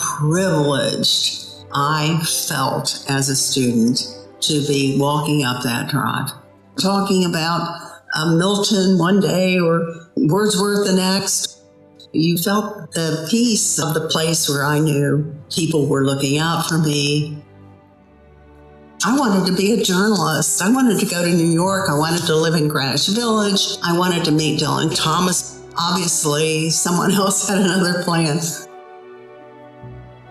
privileged I felt as a student to be walking up that drive, talking about Milton one day or Wordsworth the next. You felt the peace of the place where I knew people were looking out for me. I wanted to be a journalist. I wanted to go to New York. I wanted to live in Greenwich Village. I wanted to meet Dylan Thomas. Obviously, someone else had another plan.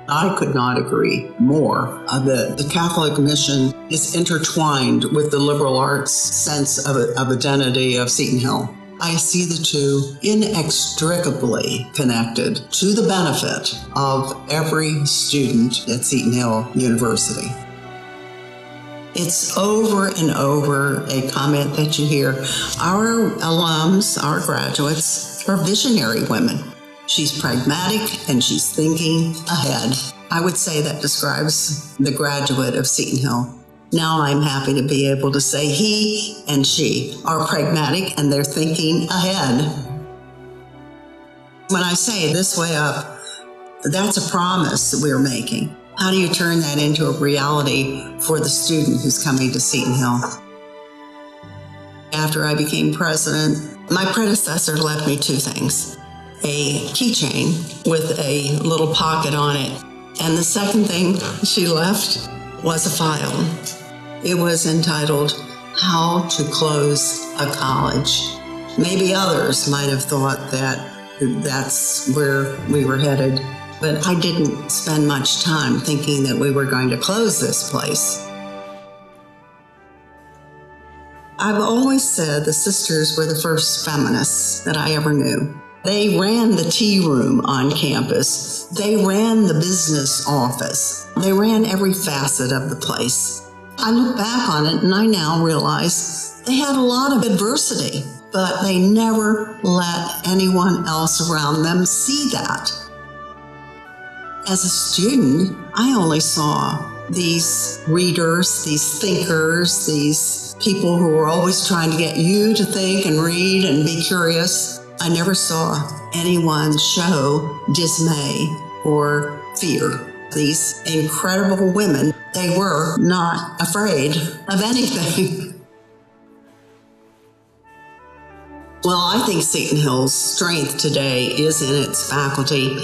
I could not agree more. The Catholic mission is intertwined with the liberal arts sense of identity of Seton Hill. I see the two inextricably connected to the benefit of every student at Seton Hill University. It's over and over a comment that you hear. Our alums, our graduates, are visionary women. She's pragmatic and she's thinking ahead. I would say that describes the graduate of Seton Hill. Now I'm happy to be able to say he and she are pragmatic and they're thinking ahead. When I say this way up, that's a promise that we're making. How do you turn that into a reality for the student who's coming to Seton Hill? After I became president, my predecessor left me two things: a keychain with a little pocket on it. And the second thing she left was a file. It was entitled, How to Close a College. Maybe others might have thought that that's where we were headed, but I didn't spend much time thinking that we were going to close this place. I've always said the sisters were the first feminists that I ever knew. They ran the tea room on campus. They ran the business office. They ran every facet of the place. I look back on it and I now realize they had a lot of adversity, but they never let anyone else around them see that. As a student, I only saw these readers, these thinkers, these people who were always trying to get you to think and read and be curious. I never saw anyone show dismay or fear. These incredible women, they were not afraid of anything. Well, I think Seton Hill's strength today is in its faculty,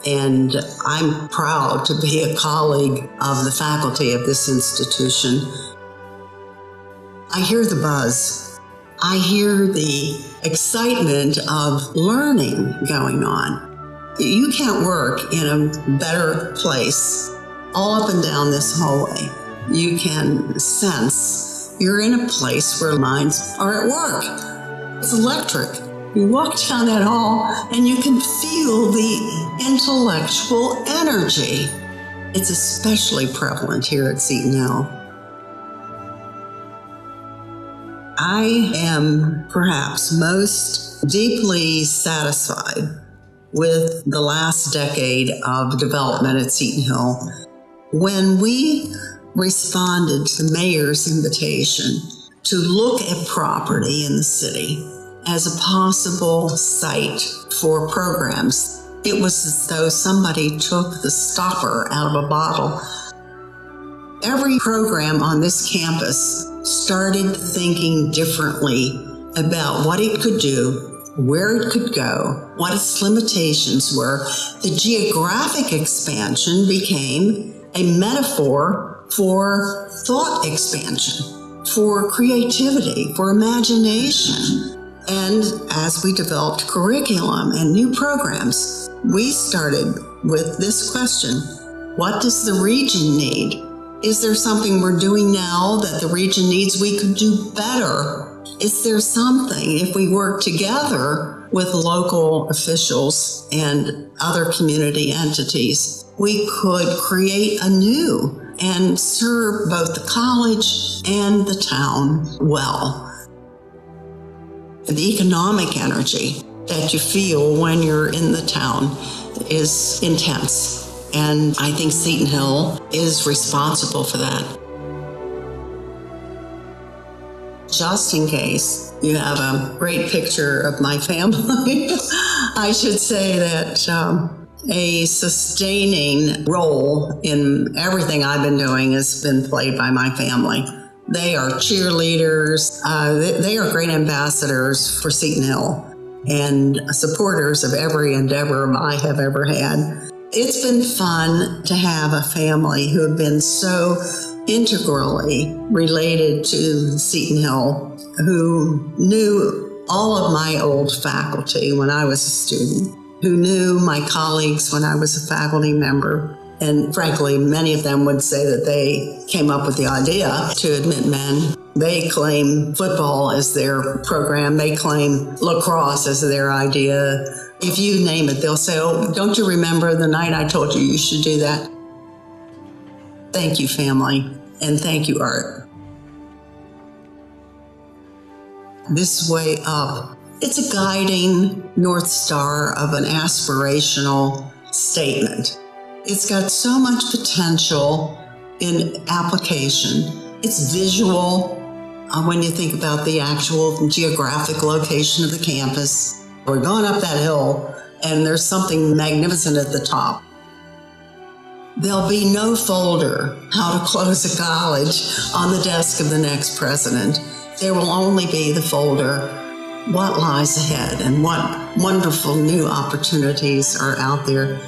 and I'm proud to be a colleague of the faculty of this institution. I hear the buzz. I hear the excitement of learning going on. You can't work in a better place all up and down this hallway. You can sense you're in a place where minds are at work. It's electric. You walk down that hall and you can feel the intellectual energy. It's especially prevalent here at Seton Hill. I am perhaps most deeply satisfied with the last decade of development at Seton Hill when we responded to the mayor's invitation to look at property in the city as a possible site for programs. It was as though somebody took the stopper out of a bottle. Every program on this campus started thinking differently about what it could do, where it could go, what its limitations were. The geographic expansion became a metaphor for thought expansion, for creativity, for imagination. And as we developed curriculum and new programs, we started with this question: what does the region need? Is there something we're doing now that the region needs we could do better? Is there something, if we work together with local officials and other community entities, we could create anew and serve both the college and the town well? The economic energy that you feel when you're in the town is intense. And I think Seton Hill is responsible for that. Just in case you have a great picture of my family, I should say that A sustaining role in everything I've been doing has been played by my family. They are cheerleaders. They are great ambassadors for Seton Hill and supporters of every endeavor I have ever had. It's been fun to have a family who have been so integrally related to Seton Hill, who knew all of my old faculty when I was a student, who knew my colleagues when I was a faculty member. And frankly, many of them would say that they came up with the idea to admit men. They claim football as their program. They claim lacrosse as their idea. If you name it, they'll say, "Oh, don't you remember the night I told you should do that?" Thank you, family, and thank you, Art. This way up, it's a guiding North Star of an aspirational statement. It's got so much potential in application. It's visual when you think about the actual geographic location of the campus. We're going up that hill, and there's something magnificent at the top. There'll be no folder, how to close a college, on the desk of the next president. There will only be the folder, what lies ahead and what wonderful new opportunities are out there